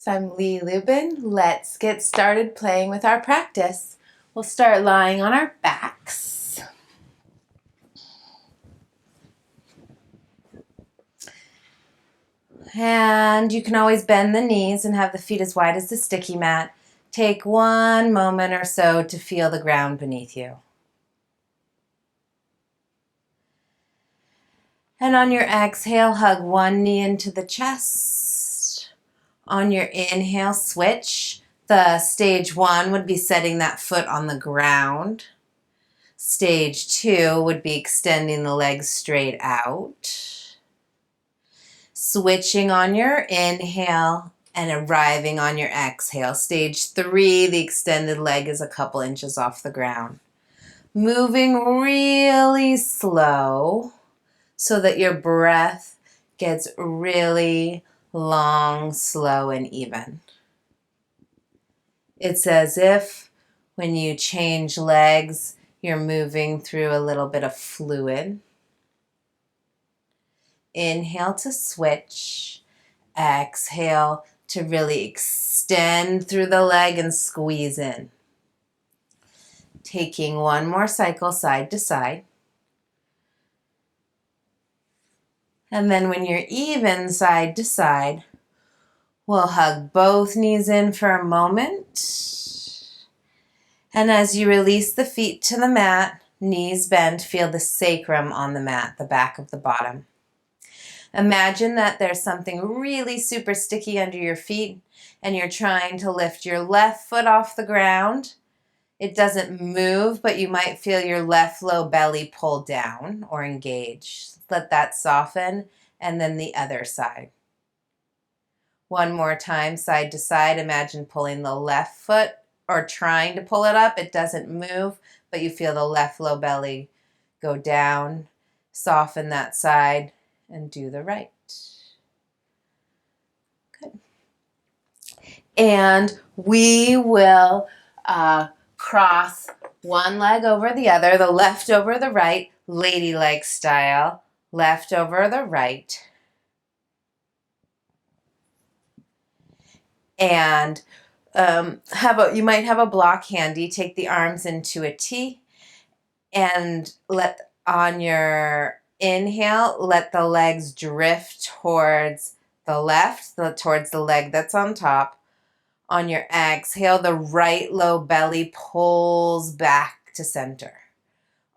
So I'm Lee Lubin. Let's get started playing with our practice. We'll start lying on our backs. And you can always bend the knees and have the feet as wide as the sticky mat. Take one moment or so to feel the ground beneath you. And on your exhale, hug one knee into the chest. On your inhale, switch. The stage one would be setting that foot on the ground. Stage two would be extending the legs straight out. Switching on your inhale and arriving on your exhale. Stage three, the extended leg is a couple inches off the ground. Moving really slow so that your breath gets really long, slow, and even. It's as if when you change legs, you're moving through a little bit of fluid. Inhale to switch. Exhale to really extend through the leg and squeeze in. Taking one more cycle side to side. And then when you're even side to side, we'll hug both knees in for a moment. And as you release the feet to the mat, knees bent, feel the sacrum on the mat, the back of the bottom. Imagine that there's something really super sticky under your feet and you're trying to lift your left foot off the ground. It doesn't move, but you might feel your left low belly pull down or engage. Let that soften, and then the other side. One more time, side to side. Imagine pulling the left foot or trying to pull it up. It doesn't move, but you feel the left low belly go down. Soften that side and do the right. Good. And we will cross one leg over the other, the left over the right, ladylike style, left over the right. And you might have a block handy. Take the arms into a T and let on your inhale, let the legs drift towards the left, towards the leg that's on top. On your exhale, the right low belly pulls back to center.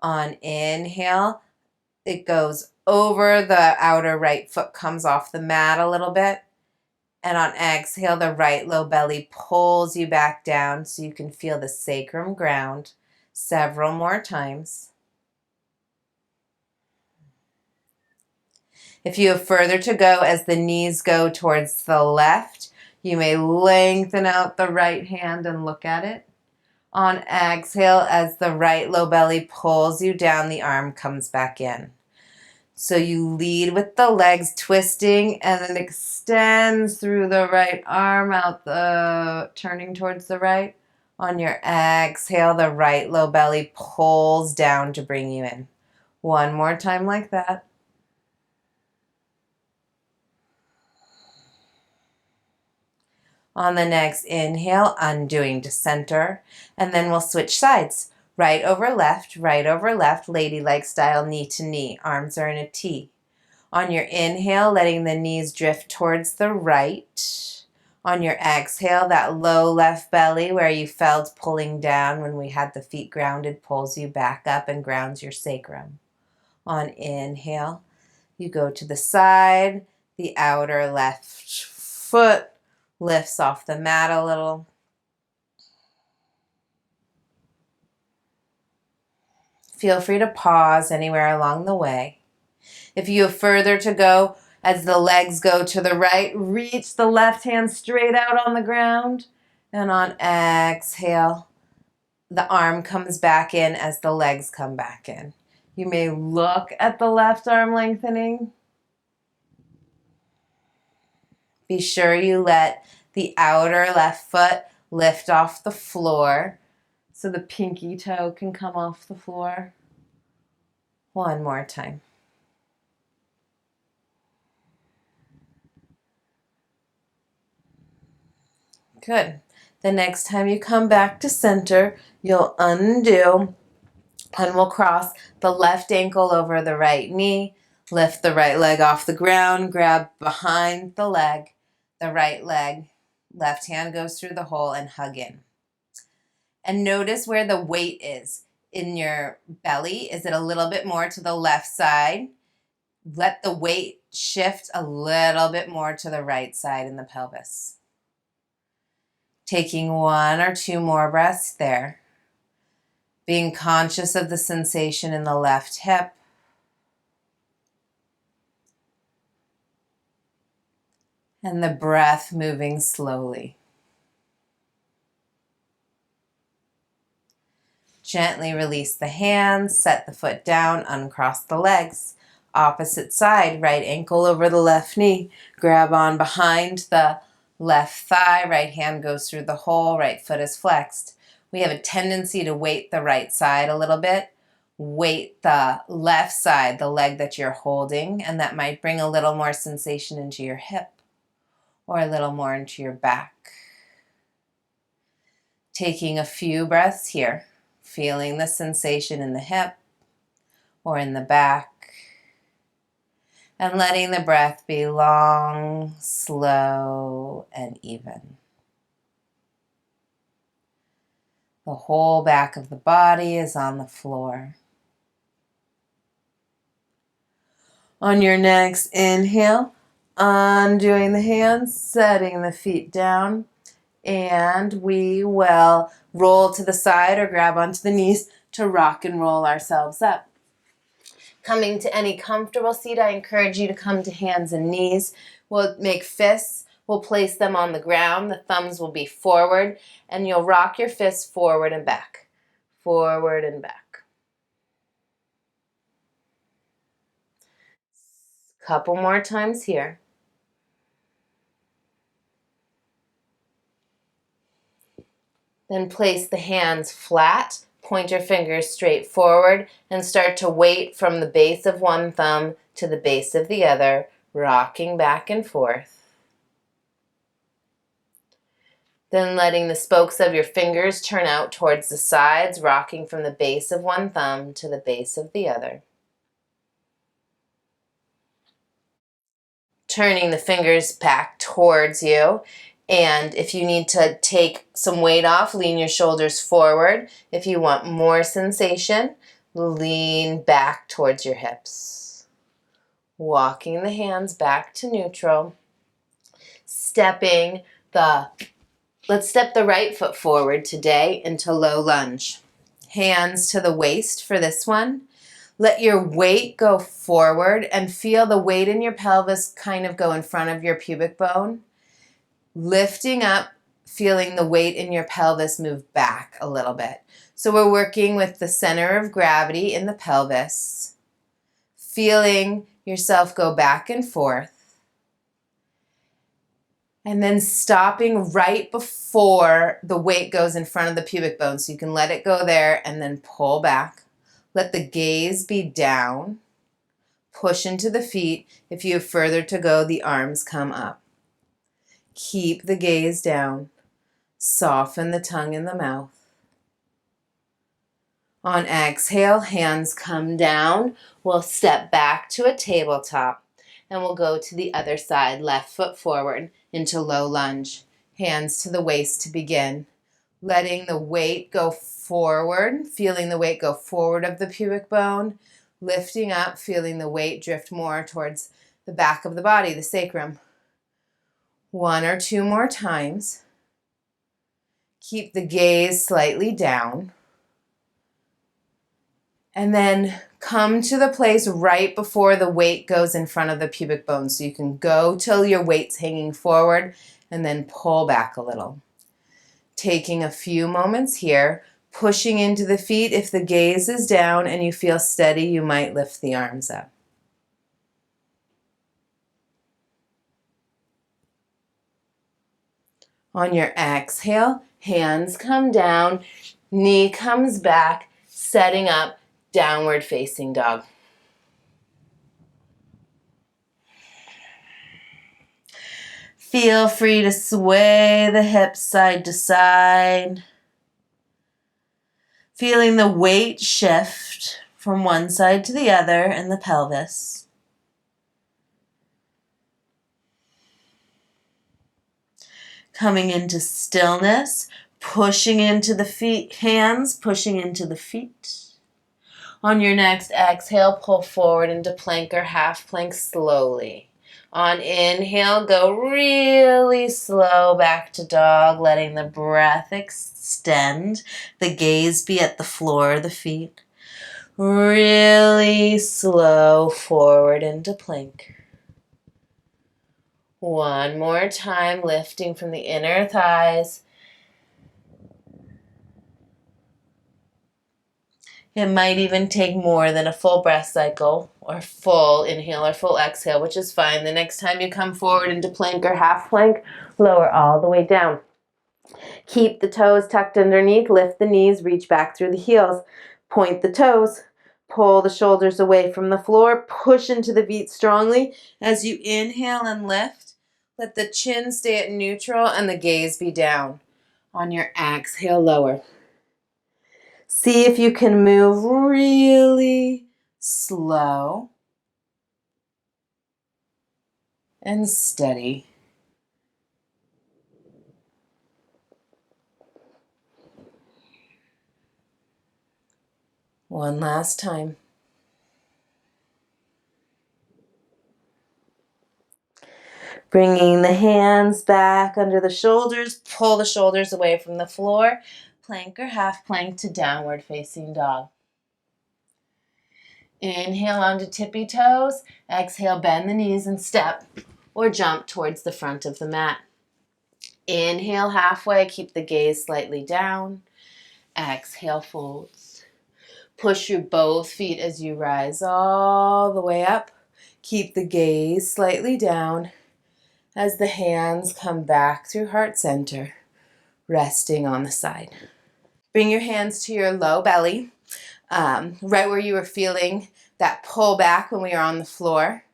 On inhale, it goes over the outer right foot, comes off the mat a little bit. And on exhale, the right low belly pulls you back down so you can feel the sacrum ground several more times. If you have further to go as the knees go towards the left, you may lengthen out the right hand and look at it. On exhale, as the right low belly pulls you down, the arm comes back in. So you lead with the legs twisting and then extends through the right arm out turning towards the right. On your exhale, the right low belly pulls down to bring you in. One more time like that. On the next inhale, undoing to center, and then we'll switch sides. Right over left, ladylike style, knee to knee. Arms are in a T. On your inhale, letting the knees drift towards the right. On your exhale, that low left belly where you felt pulling down when we had the feet grounded pulls you back up and grounds your sacrum. On inhale, you go to the side, the outer left foot lifts off the mat a little. Feel free to pause anywhere along the way. If you have further to go, as the legs go to the right, reach the left hand straight out on the ground. And on exhale, the arm comes back in as the legs come back in. You may look at the left arm lengthening. Be sure you let the outer left foot lift off the floor so the pinky toe can come off the floor. One more time. Good. The next time you come back to center, you'll undo and we'll cross the left ankle over the right knee, lift the right leg off the ground, grab behind the leg, the right leg, left hand goes through the hole and hug in. And notice where the weight is in your belly. Is it a little bit more to the left side? Let the weight shift a little bit more to the right side in the pelvis. Taking 1 or 2 more breaths there. Being conscious of the sensation in the left hip. And the breath moving slowly. Gently release the hands, set the foot down, uncross the legs. Opposite side, right ankle over the left knee. Grab on behind the left thigh, right hand goes through the hole, right foot is flexed. We have a tendency to weight the right side a little bit. Weight the left side, the leg that you're holding, and that might bring a little more sensation into your hip or a little more into your back. Taking a few breaths here, feeling the sensation in the hip or in the back, and letting the breath be long, slow, and even. The whole back of the body is on the floor. On your next inhale, undoing the hands, setting the feet down, and we will roll to the side or grab onto the knees to rock and roll ourselves up. Coming to any comfortable seat, I encourage you to come to hands and knees. We'll make fists. We'll place them on the ground. The thumbs will be forward, and you'll rock your fists forward and back. Forward and back. Couple more times here. Then place the hands flat, point your fingers straight forward, and start to weight from the base of one thumb to the base of the other, rocking back and forth. Then letting the spokes of your fingers turn out towards the sides, rocking from the base of one thumb to the base of the other. Turning the fingers back towards you. And if you need to take some weight off, lean your shoulders forward. If you want more sensation, lean back towards your hips. Walking the hands back to neutral. Let's step the right foot forward today into low lunge. Hands to the waist for this one. Let your weight go forward and feel the weight in your pelvis kind of go in front of your pubic bone. Lifting up, feeling the weight in your pelvis move back a little bit. So we're working with the center of gravity in the pelvis. Feeling yourself go back and forth. And then stopping right before the weight goes in front of the pubic bone. So you can let it go there and then pull back. Let the gaze be down. Push into the feet. If you have further to go, the arms come up. Keep the gaze down. Soften the tongue in the mouth. On exhale, hands come down. We'll step back to a tabletop. And we'll go to the other side, left foot forward into low lunge. Hands to the waist to begin. Letting the weight go forward, feeling the weight go forward of the pubic bone. Lifting up, feeling the weight drift more towards the back of the body, the sacrum. 1 or 2 more times. Keep the gaze slightly down. And then come to the place right before the weight goes in front of the pubic bone. So you can go till your weight's hanging forward and then pull back a little. Taking a few moments here, pushing into the feet. If the gaze is down and you feel steady, you might lift the arms up. On your exhale, hands come down, knee comes back, setting up downward facing dog. Feel free to sway the hips side to side. Feeling the weight shift from one side to the other in the pelvis. Coming into stillness, pushing into the feet, hands pushing into the feet. On your next exhale, pull forward into plank or half plank slowly. On inhale, go really slow back to dog, letting the breath extend, the gaze be at the floor of the feet. Really slow forward into plank. One more time, lifting from the inner thighs. It might even take more than a full breath cycle or full inhale or full exhale, which is fine. The next time you come forward into plank or half plank, lower all the way down. Keep the toes tucked underneath, lift the knees, reach back through the heels. Point the toes, pull the shoulders away from the floor, push into the feet strongly. As you inhale and lift, let the chin stay at neutral and the gaze be down. On your exhale, lower. See if you can move really slow and steady. One last time. Bringing the hands back under the shoulders, pull the shoulders away from the floor, plank or half plank to downward facing dog. Inhale onto tippy toes, exhale, bend the knees and step or jump towards the front of the mat. Inhale halfway, keep the gaze slightly down. Exhale, folds. Push through both feet as you rise all the way up. Keep the gaze slightly down as the hands come back through heart center, resting on the side. Bring your hands to your low belly, right where you were feeling that pull back when we were on the floor.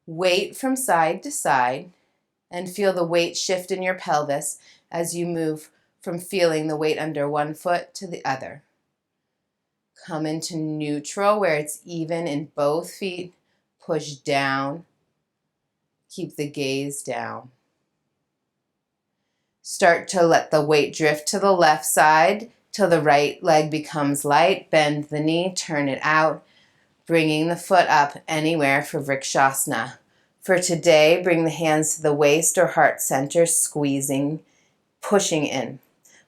Weight from side to side and feel the weight shift in your pelvis as you move from feeling the weight under one foot to the other. Come into neutral where it's even in both feet. Push down. Keep the gaze down. Start to let the weight drift to the left side till the right leg becomes light. Bend the knee, turn it out, bringing the foot up anywhere for Vrikshasana. For today, bring the hands to the waist or heart center, squeezing, pushing in.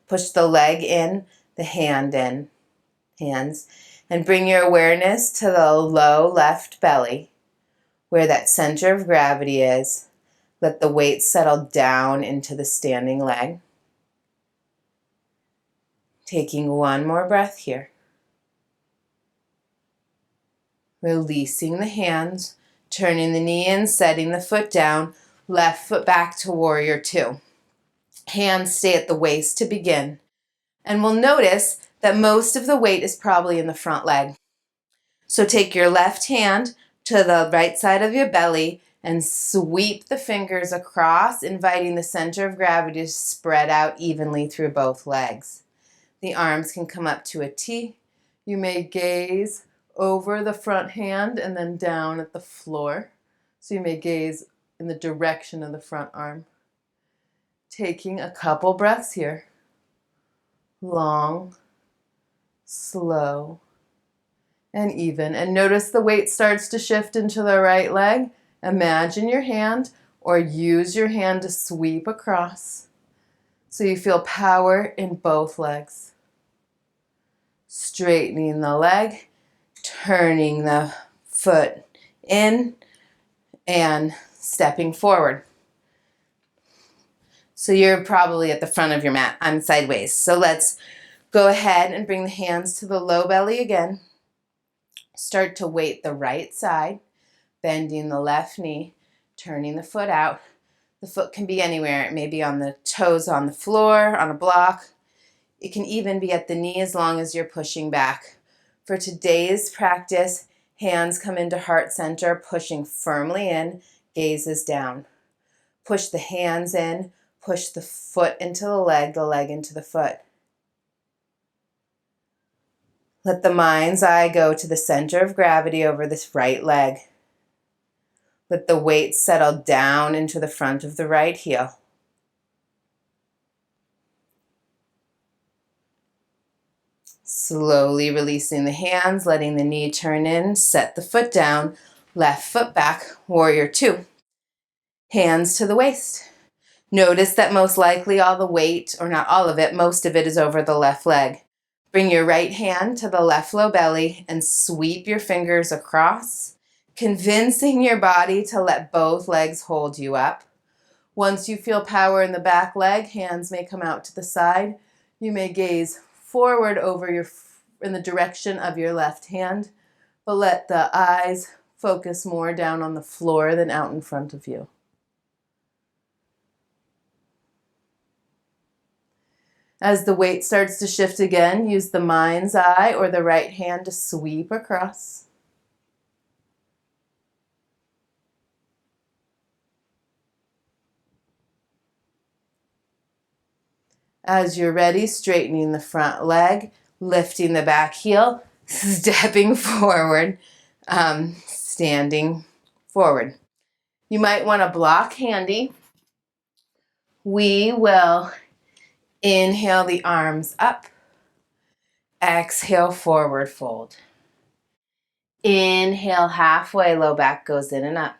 Push the leg in, the hand in, hands, and bring your awareness to the low left belly, where that center of gravity is. Let the weight settle down into the standing leg. Taking one more breath here. Releasing the hands, turning the knee in, setting the foot down, left foot back to warrior two. Hands stay at the waist to begin. And we'll notice that most of the weight is probably in the front leg. So take your left hand to the right side of your belly and sweep the fingers across, inviting the center of gravity to spread out evenly through both legs. The arms can come up to a T. You may gaze over the front hand and then down at the floor. So you may gaze in the direction of the front arm. Taking a couple breaths here. Long, slow, and even. And notice the weight starts to shift into the right leg. Imagine your hand or use your hand to sweep across so you feel power in both legs. Straightening the leg, turning the foot in, and stepping forward. So you're probably at the front of your mat. I'm sideways. So let's go ahead and bring the hands to the low belly again. Start to weight the right side, bending the left knee, turning the foot out. The foot can be anywhere. It may be on the toes on the floor, on a block. It can even be at the knee as long as you're pushing back. For today's practice, hands come into heart center, pushing firmly in, gaze is down. Push the hands in, push the foot into the leg into the foot. Let the mind's eye go to the center of gravity over this right leg. Let the weight settle down into the front of the right heel. Slowly releasing the hands, letting the knee turn in, set the foot down, left foot back, warrior two. Hands to the waist. Notice that most likely all the weight, or not all of it, most of it is over the left leg. Bring your right hand to the left low belly and sweep your fingers across, convincing your body to let both legs hold you up. Once you feel power in the back leg, hands may come out to the side. You may gaze forward in the direction of your left hand, but let the eyes focus more down on the floor than out in front of you. As the weight starts to shift again, use the mind's eye or the right hand to sweep across. As you're ready, straightening the front leg, lifting the back heel, stepping forward, standing forward. You might want a block handy. We will inhale the arms up, exhale forward fold. Inhale halfway, low back goes in and up.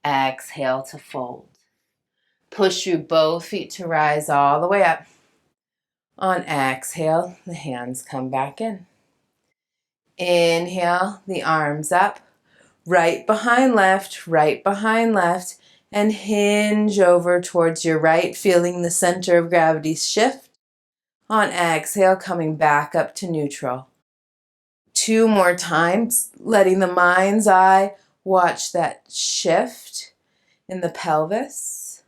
Exhale to fold. Push through both feet to rise all the way up. On exhale, the hands come back in. Inhale, the arms up, right behind left, and hinge over towards your right, feeling the center of gravity shift. On exhale, coming back up to neutral. 2 more times, letting the mind's eye watch that shift in the pelvis.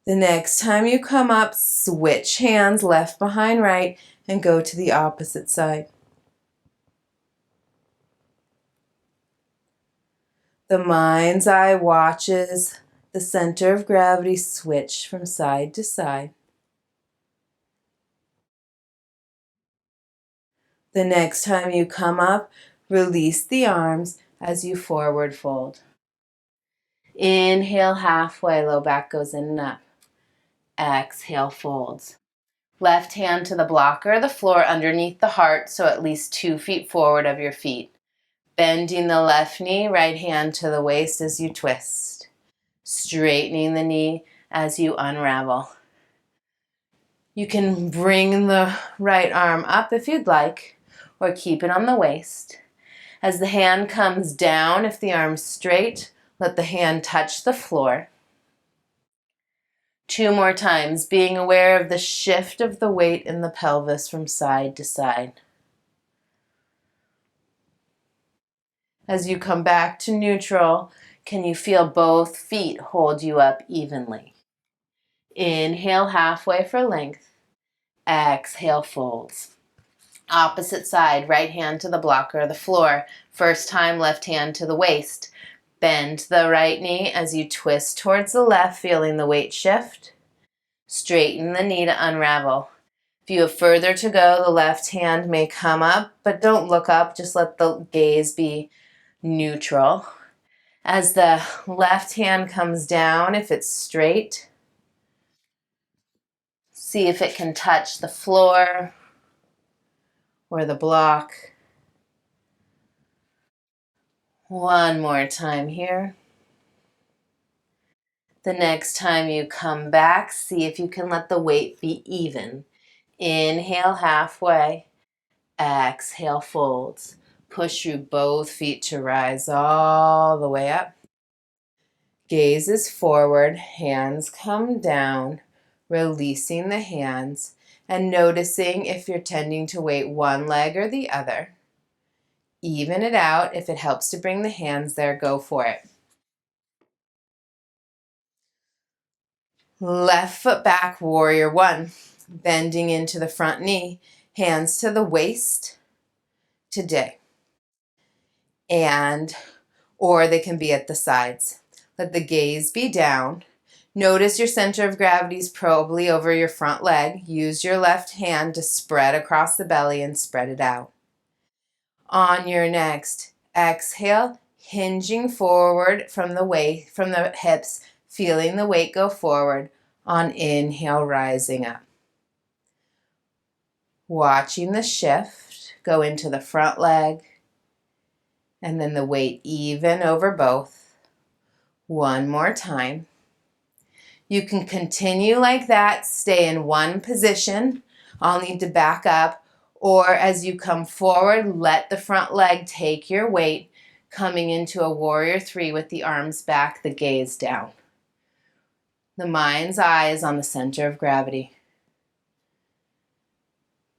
The next time you come up, switch hands left behind right and go to the opposite side. The mind's eye watches the center of gravity switch from side to side. The next time you come up, release the arms as you forward fold. Inhale halfway, low back goes in and up. Exhale, folds. Left hand to the blocker, the floor underneath the heart, so at least 2 feet forward of your feet. Bending the left knee, right hand to the waist as you twist. Straightening the knee as you unravel. You can bring the right arm up if you'd like, or keep it on the waist. As the hand comes down, if the arm's straight, let the hand touch the floor. 2 more times, being aware of the shift of the weight in the pelvis from side to side. As you come back to neutral, can you feel both feet hold you up evenly? Inhale halfway for length. Exhale, folds. Opposite side, right hand to the blocker or the floor. First time, left hand to the waist. Bend the right knee as you twist towards the left, feeling the weight shift. Straighten the knee to unravel. If you have further to go, the left hand may come up, but don't look up, just let the gaze be neutral. As the left hand comes down, if it's straight, see if it can touch the floor or the block. One more time here. The next time you come back, see if you can let the weight be even. Inhale halfway, exhale folds. Push through both feet to rise all the way up. Gaze is forward, hands come down, releasing the hands and noticing if you're tending to weight one leg or the other. Even it out. If it helps to bring the hands there, go for it. Left foot back, warrior one. Bending into the front knee, hands to the waist today. And or they can be at the sides. Let the gaze be down. Notice your center of gravity is probably over your front leg. Use your left hand to spread across the belly and spread it out. On your next exhale, hinging forward from the hips, feeling the weight go forward. On inhale, rising up. Watching the shift go into the front leg, and then the weight even over both. One more time. You can continue like that, stay in one position. I'll need to back up, or as you come forward, let the front leg take your weight, coming into a warrior three with the arms back, the gaze down. The mind's eye is on the center of gravity.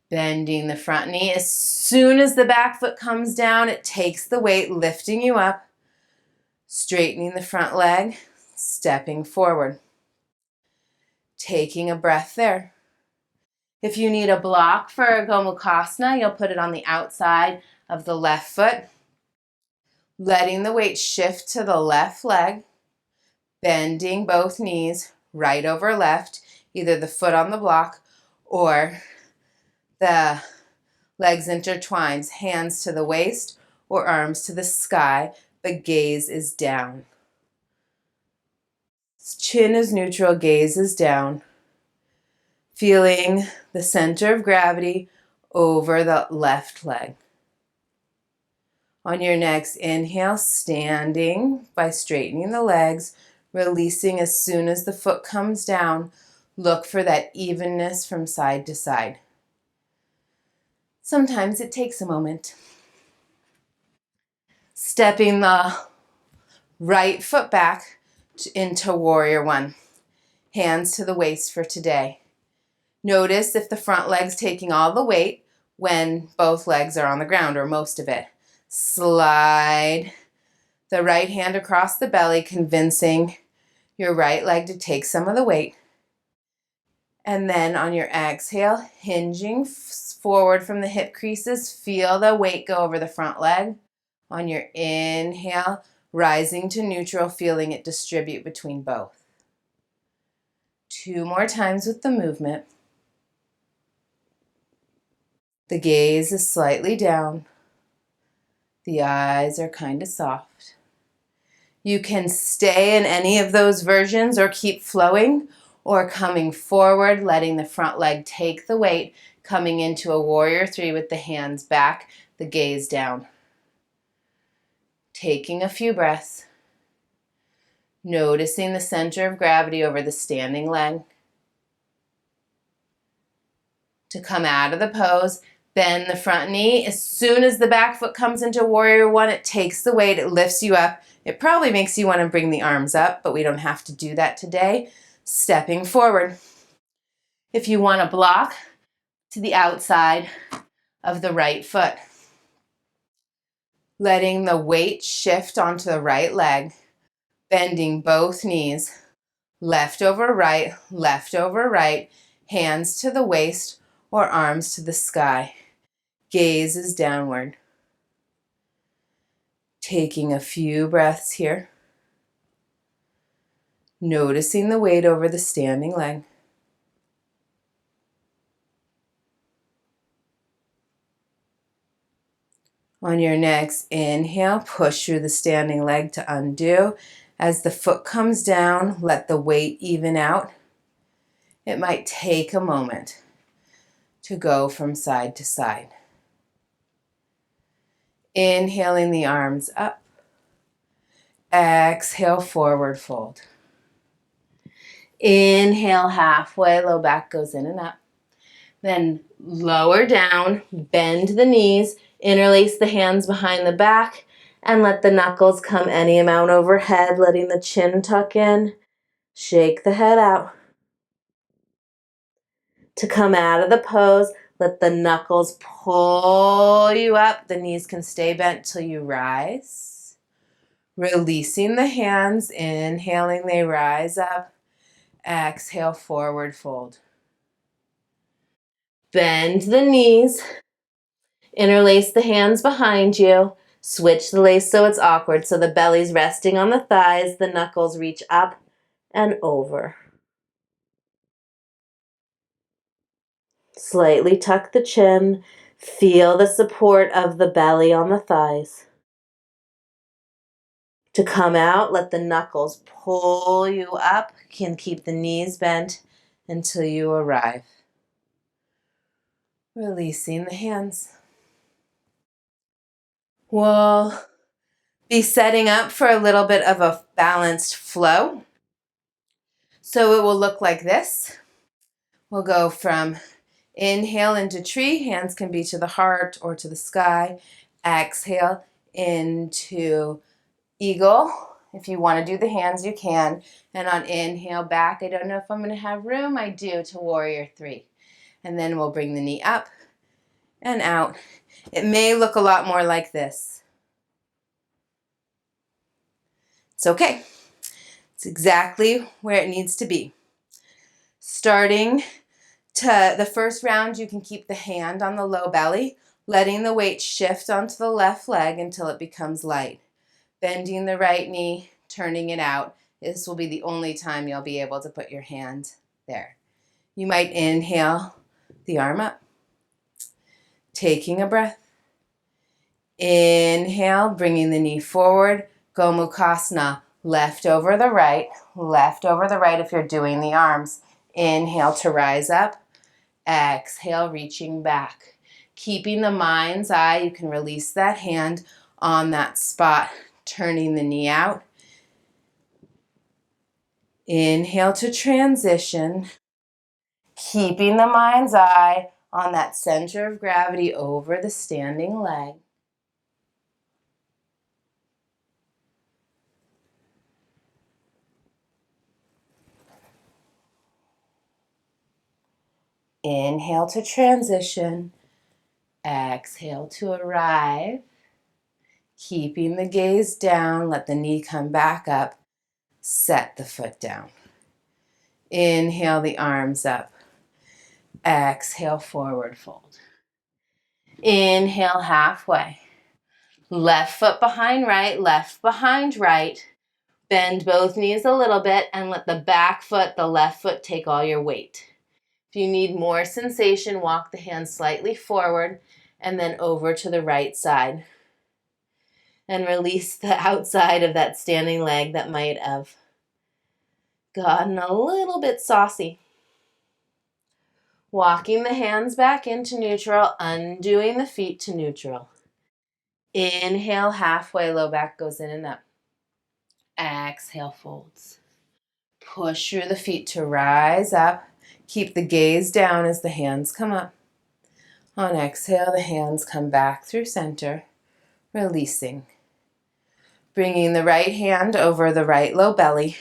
Bending the front knee. As soon as the back foot comes down, it takes the weight, lifting you up, straightening the front leg, stepping forward. Taking a breath there. If you need a block for Gomukhasana, you'll put it on the outside of the left foot, letting the weight shift to the left leg, bending both knees, right over left, either the foot on the block or the legs intertwined, hands to the waist or arms to the sky, but gaze is down. Chin is neutral, gaze is down. Feeling the center of gravity over the left leg. On your next inhale, standing by straightening the legs, releasing as soon as the foot comes down. Look for that evenness from side to side. Sometimes it takes a moment. Stepping the right foot back into warrior one. Hands to the waist for today. Notice if the front leg's taking all the weight when both legs are on the ground, or most of it. Slide the right hand across the belly, convincing your right leg to take some of the weight. And then on your exhale, hinging forward from the hip creases, feel the weight go over the front leg. On your inhale, rising to neutral, feeling it distribute between both. 2 more times with the movement. The gaze is slightly down. The eyes are kind of soft. You can stay in any of those versions or keep flowing or coming forward, letting the front leg take the weight, coming into a warrior three with the hands back, the gaze down. Taking a few breaths. Noticing the center of gravity over the standing leg. To come out of the pose, bend the front knee. As soon as the back foot comes into warrior one, it takes the weight, it lifts you up. It probably makes you want to bring the arms up, but we don't have to do that today. Stepping forward. If you want to block to the outside of the right foot, letting the weight shift onto the right leg, bending both knees, left over right, hands to the waist or arms to the sky. Gaze is downward. Taking a few breaths here. Noticing the weight over the standing leg. On your next inhale, push through the standing leg to undo. As the foot comes down, let the weight even out. It might take a moment to go from side to side. Inhaling the arms up. Exhale, forward fold. Inhale, halfway, low back goes in and up. Then lower down, bend the knees, interlace the hands behind the back, and let the knuckles come any amount overhead, letting the chin tuck in. Shake the head out. To come out of the pose, let the knuckles pull you up. The knees can stay bent till you rise. Releasing the hands, inhaling, they rise up. Exhale, forward fold. Bend the knees, interlace the hands behind you, Switch the lace so it's awkward, so the belly's resting on the thighs, the knuckles reach up and over. Slightly tuck the chin. Feel the support of the belly on the thighs. To come out, let the knuckles pull you up. Can keep the knees bent until you arrive. Releasing the hands. We'll be setting up for a little bit of a balanced flow. So it will look like this. We'll go from inhale into tree. Hands can be to the heart or to the sky. Exhale into eagle. If you want to do the hands, you can. And on inhale back, I don't know if I'm going to have room. I do, to warrior three. And then we'll bring the knee up and out. It may look a lot more like this. It's okay. It's exactly where it needs to be. Starting to the first round, you can keep the hand on the low belly, letting the weight shift onto the left leg until it becomes light. Bending the right knee, turning it out. This will be the only time you'll be able to put your hand there. You might inhale the arm up, taking a breath. Inhale, bringing the knee forward, Gomukhasana, left over the right if you're doing the arms. Inhale to rise up, exhale, reaching back. Keeping the mind's eye, you can release that hand on that spot, turning the knee out. Inhale to transition, keeping the mind's eye on that center of gravity over the standing leg. Inhale to transition, exhale to arrive. Keeping the gaze down, let the knee come back up, set the foot down. Inhale the arms up, exhale forward fold. Inhale halfway. Left foot behind right, left behind right. Bend both knees a little bit and let the back foot, the left foot, take all your weight. If you need more sensation, walk the hands slightly forward and then over to the right side. And release the outside of that standing leg that might have gotten a little bit saucy. Walking the hands back into neutral, undoing the feet to neutral. Inhale, halfway, low back goes in and up. Exhale, folds. Push through the feet to rise up. Keep the gaze down as the hands come up. On exhale, the hands come back through center, releasing. Bringing the right hand over the right low belly,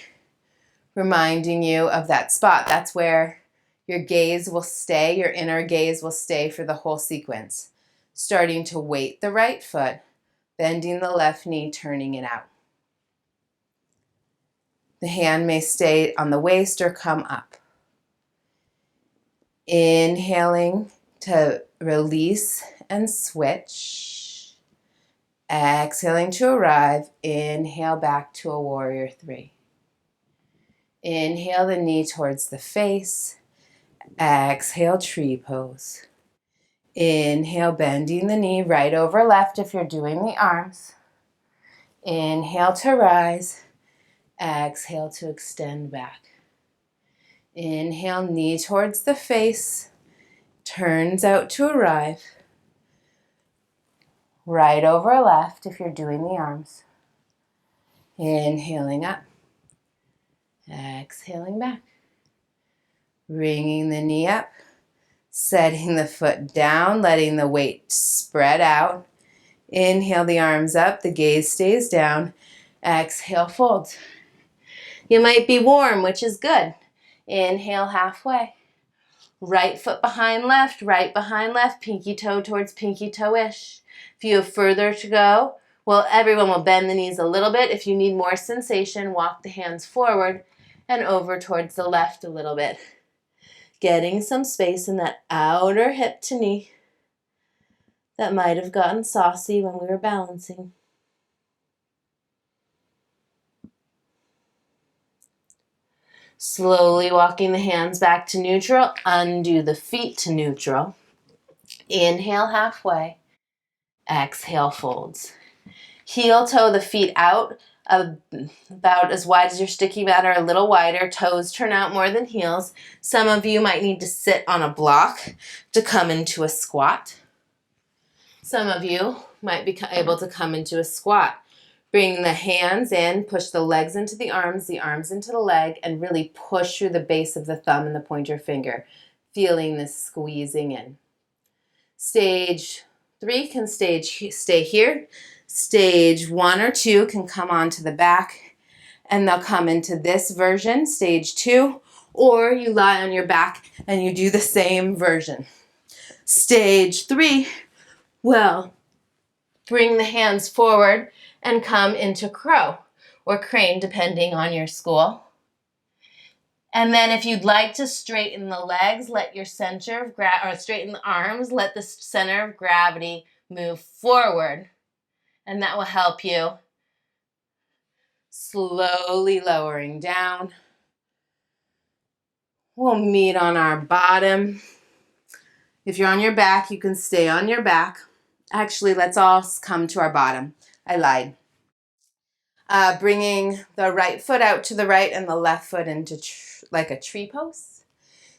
reminding you of that spot. That's where your gaze will stay, your inner gaze will stay for the whole sequence. Starting to weight the right foot, bending the left knee, turning it out. The hand may stay on the waist or come up. Inhaling to release and switch. Exhaling to arrive. Inhale back to a warrior three. Inhale the knee towards the face. Exhale, tree pose. Inhale, bending the knee right over left if you're doing the arms. Inhale to rise. Exhale to extend back. Inhale, knee towards the face. Turns out to arrive. Right over left if you're doing the arms. Inhaling up. Exhaling back. Bringing the knee up. Setting the foot down, letting the weight spread out. Inhale the arms up, the gaze stays down. Exhale, fold. You might be warm, which is good. Inhale halfway. Right foot behind left, pinky toe towards pinky toe-ish. If you have further to go, well, everyone will bend the knees a little bit. If you need more sensation, walk the hands forward and over towards the left a little bit. Getting some space in that outer hip to knee. that might have gotten saucy when we were balancing. Slowly walking the hands back to neutral, undo the feet to neutral. Inhale halfway, exhale folds. Heel toe the feet out about as wide as your sticky mat or a little wider. Toes turn out more than heels. Some of you might need to sit on a block to come into a squat. Some of you might be able to come into a squat. Bring the hands in, push the legs into the arms into the leg, and really push through the base of the thumb and the pointer finger, feeling this squeezing in. Stage 3 can stay here. Stage 1 or 2 can come onto the back, and they'll come into this version, stage 2, or you lie on your back and you do the same version. Stage 3 will bring the hands forward and come into crow or crane, depending on your school. And then if you'd like to straighten the legs, let your center of gravity, or straighten the arms, let the center of gravity move forward. And that will help you. Slowly lowering down. We'll meet on our bottom. If you're on your back, you can stay on your back. Actually, let's all come to our bottom. I lied. Bringing the right foot out to the right and the left foot into like a tree pose.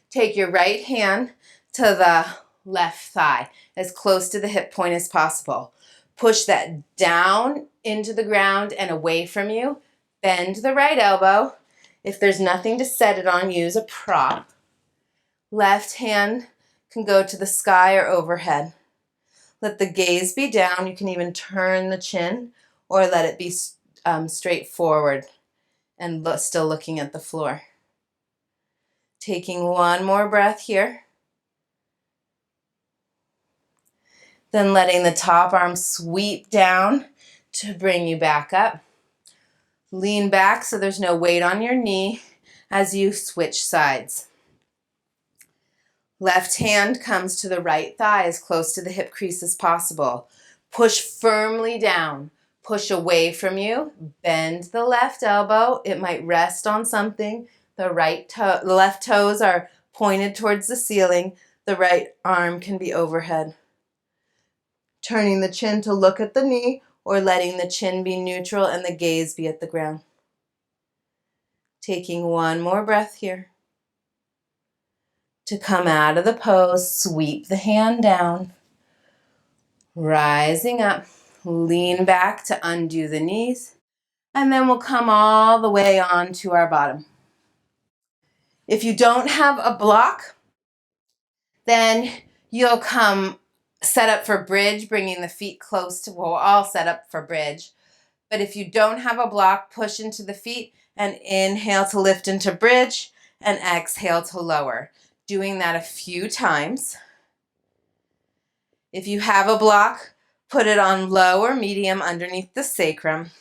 Take your right hand to the left thigh, as close to the hip point as possible. Push that down into the ground and away from you. Bend the right elbow. If there's nothing to set it on, use a prop. Left hand can go to the sky or overhead. Let the gaze be down. You can even turn the chin or let it be straight forward and still looking at the floor. Taking one more breath here. Then letting the top arm sweep down to bring you back up. Lean back so there's no weight on your knee as you switch sides. Left hand comes to the right thigh as close to the hip crease as possible. Push firmly down. Push away from you. Bend the left elbow. It might rest on something. The left toes are pointed towards the ceiling. The right arm can be overhead. Turning the chin to look at the knee or letting the chin be neutral and the gaze be at the ground. Taking one more breath here. To come out of the pose, sweep the hand down. Rising up, lean back to undo the knees, and then we'll come all the way onto our bottom. If you don't have a block, then you'll come set up for bridge, bringing the feet close to, we'll all set up for bridge. But if you don't have a block, push into the feet and inhale to lift into bridge and exhale to lower. Doing that a few times. If you have a block, put it on low or medium underneath the sacrum.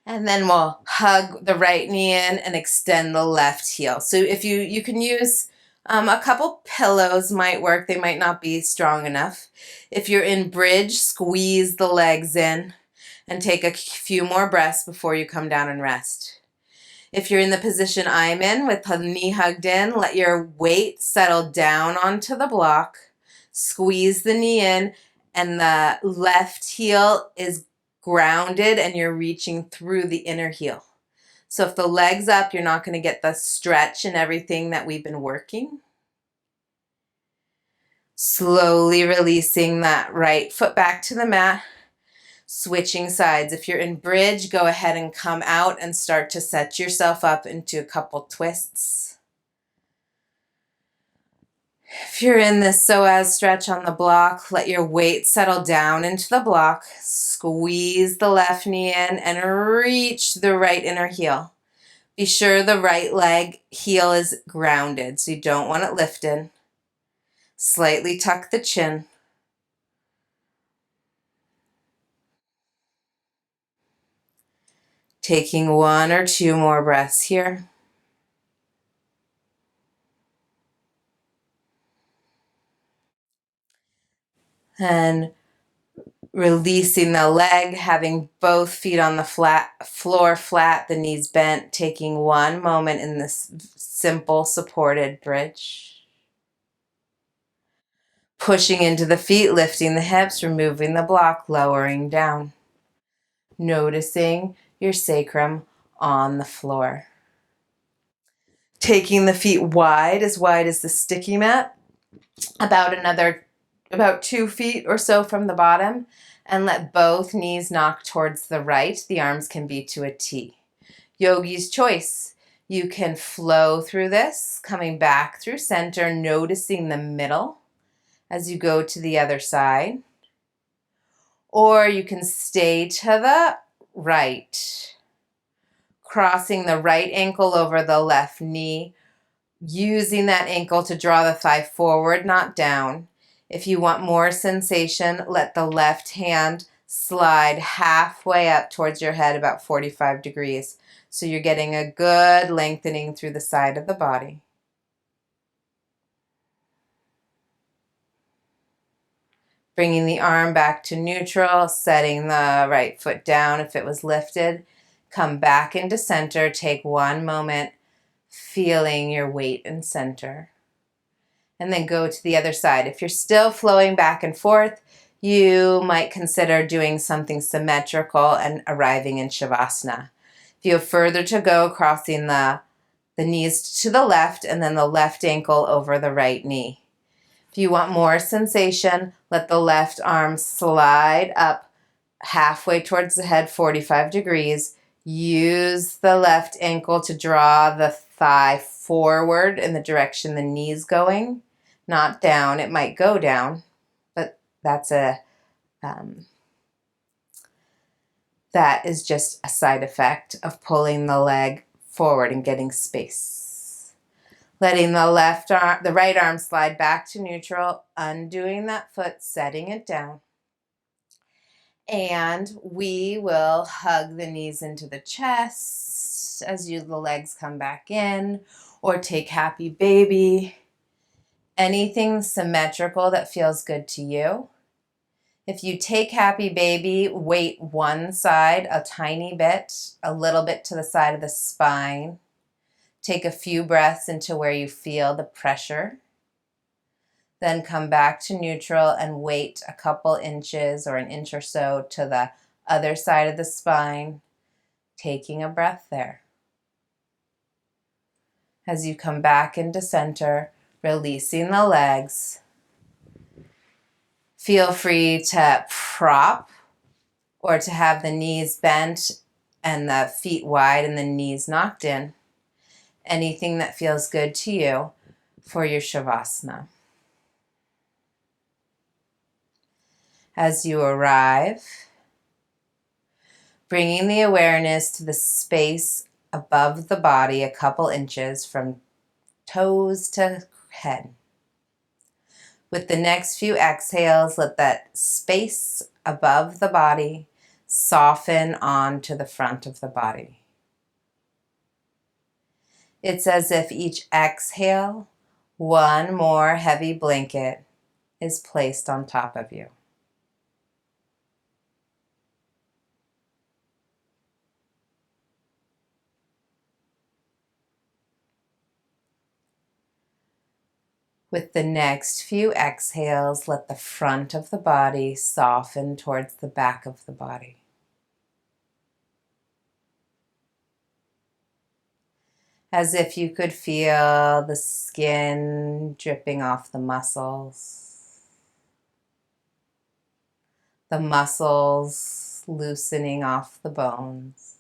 And then we'll hug the right knee in and extend the left heel. So if you can use a couple pillows might work. They might not be strong enough. If you're in bridge, squeeze the legs in and take a few more breaths before you come down and rest. If you're in the position I'm in with the knee hugged in, let your weight settle down onto the block. Squeeze the knee in and the left heel is grounded and you're reaching through the inner heel. So if the leg's up, you're not going to get the stretch and everything that we've been working. Slowly releasing that right foot back to the mat. Switching sides. If you're in bridge, go ahead and come out and start to set yourself up into a couple twists. If you're in this psoas stretch on the block, let your weight settle down into the block. Squeeze the left knee in and reach the right inner heel. Be sure the right leg heel is grounded, so you don't want it lifted. Slightly tuck the chin. Taking one or two more breaths here. And releasing the leg, having both feet on the floor flat, the knees bent, taking one moment in this simple supported bridge. Pushing into the feet, lifting the hips, removing the block, lowering down. Noticing your sacrum on the floor. Taking the feet wide as the sticky mat, about 2 feet or so from the bottom, and let both knees knock towards the right. The arms can be to a T. Yogi's choice. You can flow through this, coming back through center, noticing the middle as you go to the other side. Or you can stay to the right, crossing the right ankle over the left knee, using that ankle to draw the thigh forward, not down. If you want more sensation, let the left hand slide halfway up towards your head, about 45 degrees. So you're getting a good lengthening through the side of the body. Bringing the arm back to neutral, setting the right foot down if it was lifted. Come back into center. Take one moment, feeling your weight in center. And then go to the other side. If you're still flowing back and forth, you might consider doing something symmetrical and arriving in Shavasana. If you have further to go, crossing the knees to the left and then the left ankle over the right knee. If you want more sensation, let the left arm slide up halfway towards the head, 45 degrees. Use the left ankle to draw the thigh forward in the direction the knee's going, not down. It might go down, but that is just a side effect of pulling the leg forward and getting space. Letting the right arm slide back to neutral, undoing that foot, setting it down. And we will hug the knees into the chest as the legs come back in, or take happy baby. Anything symmetrical that feels good to you. If you take happy baby, weight one side a tiny bit, a little bit to the side of the spine. Take a few breaths into where you feel the pressure. Then come back to neutral and wait a couple inches or an inch or so to the other side of the spine, taking a breath there. As you come back into center, releasing the legs, feel free to prop or to have the knees bent and the feet wide and the knees knocked in. Anything that feels good to you for your Shavasana. As you arrive, bringing the awareness to the space above the body, a couple inches from toes to head. With the next few exhales, let that space above the body soften onto the front of the body. It's as if each exhale, one more heavy blanket is placed on top of you. With the next few exhales, let the front of the body soften towards the back of the body. As if you could feel the skin dripping off the muscles loosening off the bones,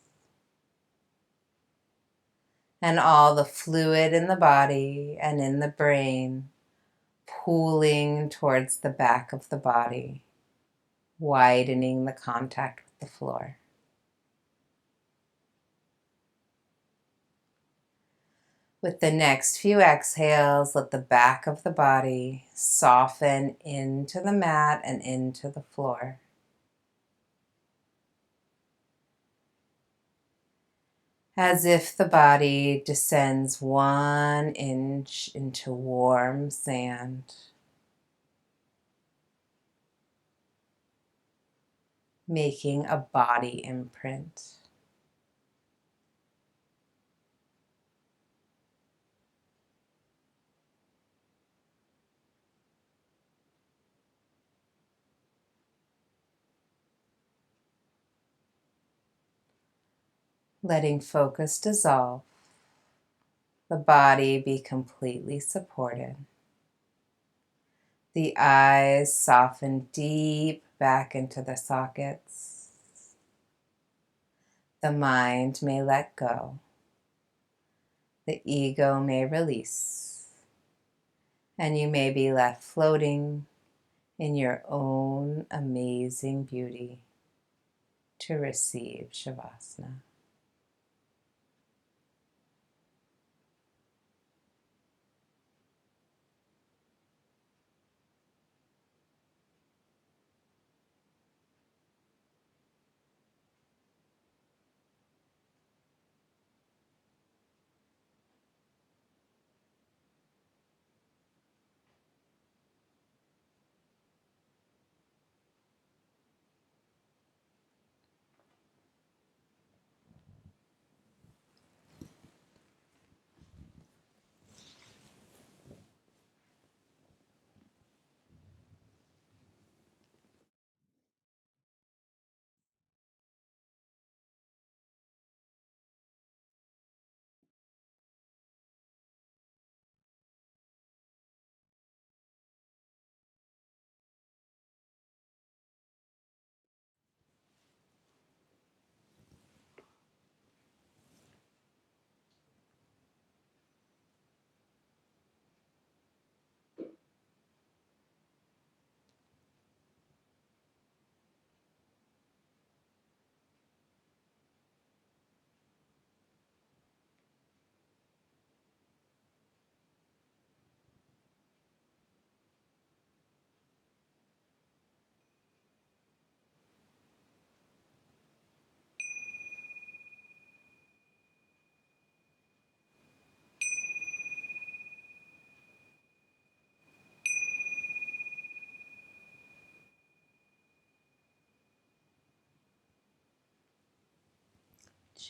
and all the fluid in the body and in the brain pooling towards the back of the body, widening the contact with the floor. With the next few exhales, let the back of the body soften into the mat and into the floor. As if the body descends 1 inch into warm sand. making a body imprint. Letting focus dissolve, the body be completely supported. The eyes soften deep back into the sockets. The mind may let go. The ego may release. And you may be left floating in your own amazing beauty to receive Shavasana.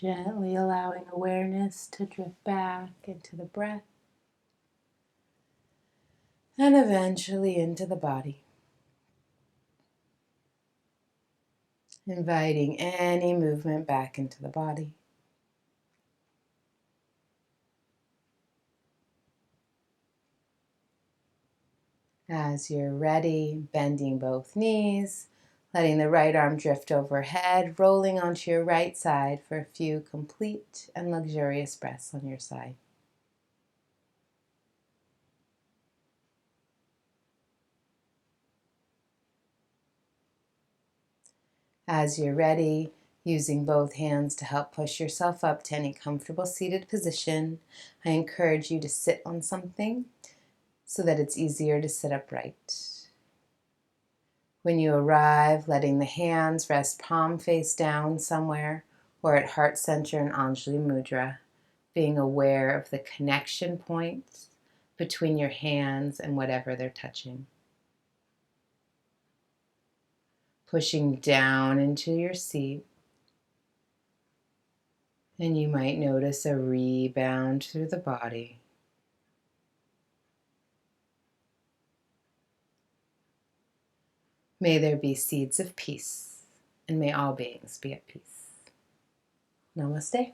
Gently allowing awareness to drift back into the breath and eventually into the body. Inviting any movement back into the body. As you're ready, bending both knees, letting the right arm drift overhead, rolling onto your right side for a few complete and luxurious breaths on your side. As you're ready, using both hands to help push yourself up to any comfortable seated position, I encourage you to sit on something so that it's easier to sit upright. When you arrive, letting the hands rest palm face down somewhere or at heart center in Anjali Mudra, being aware of the connection points between your hands and whatever they're touching. Pushing down into your seat, and you might notice a rebound through the body. May there be seeds of peace, and may all beings be at peace. Namaste.